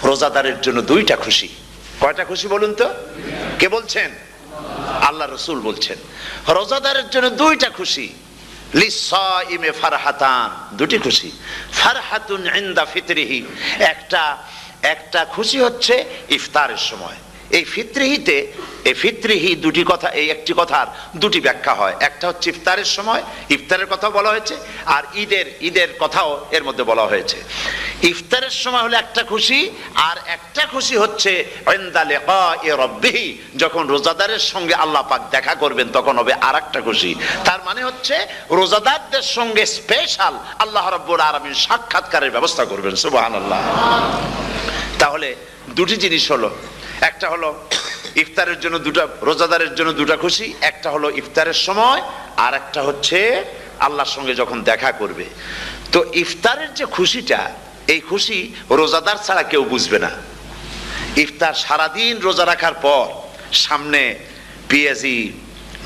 রোজাদারের জন্য দুইটা খুশি। কয়টা খুশি বলুন তো? কে বলছেন? আল্লাহ রসুল বলছেন রোজাদারের জন্য দুইটা খুশি। লিসাইমে ফারহাতান, দুটি খুশি। ফারহাতুন ইনদা ফিতরিহি, একটা খুশি হচ্ছে ইফতারের সময়। এই ফিতরিহিতে, এই ফিতরিহি দুটি কথা, এই একটি কথার দুটি ব্যাখ্যা হয়। একটা হচ্ছে ইফতারের সময়, ইফতারের কথা বলা হয়েছে, আর ঈদের কথাও এর মধ্যে বলা হয়েছে। ইফতারের সময় হলো একটা খুশি, আর একটা খুশি হচ্ছে ইনদা লিকাই রাব্বিহি, যখন রোজাদারের সঙ্গে আল্লাহ পাক দেখা করবেন তখন হবে আর একটা খুশি। তার মানে হচ্ছে রোজাদারদের সঙ্গে স্পেশাল আল্লাহ রাব্বুল আলামিন সাক্ষাৎকারের ব্যবস্থা করবেন। সুবহানাল্লাহ। তাহলে দুটি জিনিস হলো, একটা হলো ইফতারের জন্য দুটা, রোজাদারের জন্য দুটা খুশি, একটা হলো ইফতারের সময়, আর একটা হচ্ছে আল্লাহর সঙ্গে যখন দেখা করবে। তো ইফতারের যে খুশিটা, এই খুশি রোজাদার ছাড়া কেউ বুঝবে না। ইফতার সারাদিন রোজা রাখার পর সামনে পেঁয়াজি,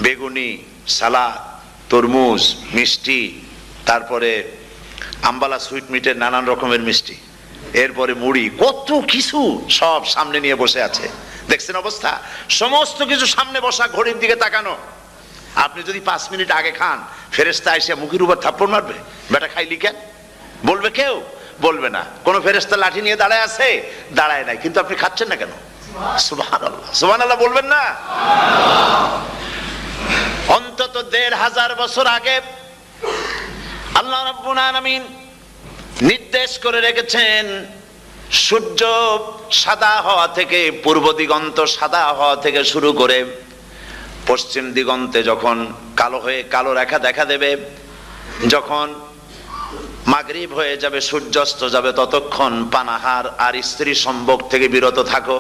বেগুনি, সালাদ, তরমুজ, মিষ্টি, তারপরে আম্বালা সুইট মিটের নানান রকমের মিষ্টি, এরপরে মুড়ি, কত কিছু সব সামনে নিয়ে বসে আছে। দেখছেন অবস্থা? সমস্ত কিছু সামনে বসা, ঘড়ির দিকে তাকানো। আপনি যদি 5 মিনিট আগে খান, ফেরেশতা এসে মুখের উপর থাপ্পড় মারবে, বেটা খাইলি কেন? বলবে কেউ? বলবে না। কোন ফেরেশতা লাঠি নিয়ে দাঁড়ায় আছে? দাঁড়ায় নাই, কিন্তু আপনি খাচ্ছেন না কেন? সুবহানাল্লাহ, সুবহানাল্লাহ বলবেন না? অন্তত 1500 বছর আগে আল্লাহ রাব্বুল আলামিন নির্দেশ করে রেখেছেন, সূর্য সাদা হওয়া থেকে, পূর্ব দিগন্ত সাদা হওয়া থেকে শুরু করে পশ্চিম দিগন্তে যখন কালো রেখা দেখা দেবে, যখন মাগরিব হয়ে যাবে, সূর্যাস্ত যাবে, ততক্ষণ পানাহার আর স্ত্রী সম্ভোগ থেকে বিরত থাকো।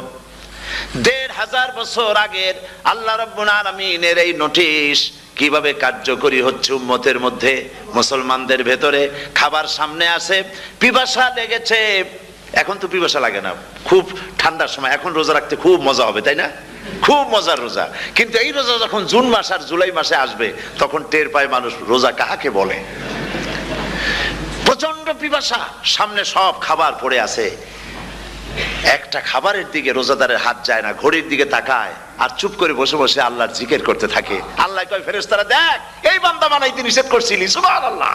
1500 বছর আগের আল্লাহ রাব্বুল আলামিনের এই নোটিশ কিভাবে কার্যকরী হচ্ছে উম্মতের মধ্যে, মুসলমানদের ভেতরে। খাবার সামনে আসে, পিপাসা লেগেছে। এখন তো পিপাসা লাগে না, খুব ঠান্ডার সময়, এখন রোজা রাখতে খুব মজা হবে, তাই না? খুব মজার রোজা। কিন্তু এই রোজা যখন জুন মাস আর জুলাই মাসে আসবে, তখন টের পায় মানুষ রোজা কাহাকে বলে। প্রচন্ড পিপাসা, সামনে সব খাবার পড়ে আছে, একটা খাবারের দিকে রোজাদারের হাত যায় না, ঘড়ির দিকে তাকায় আর চুপ করে বসে বসে আল্লাহর জিকির করতে থাকে। আল্লাহ কয়, ফেরেশতারা দেখ, এই বান্দা বানাইতে নিষেধ করছিলি। সুবহানাল্লাহ।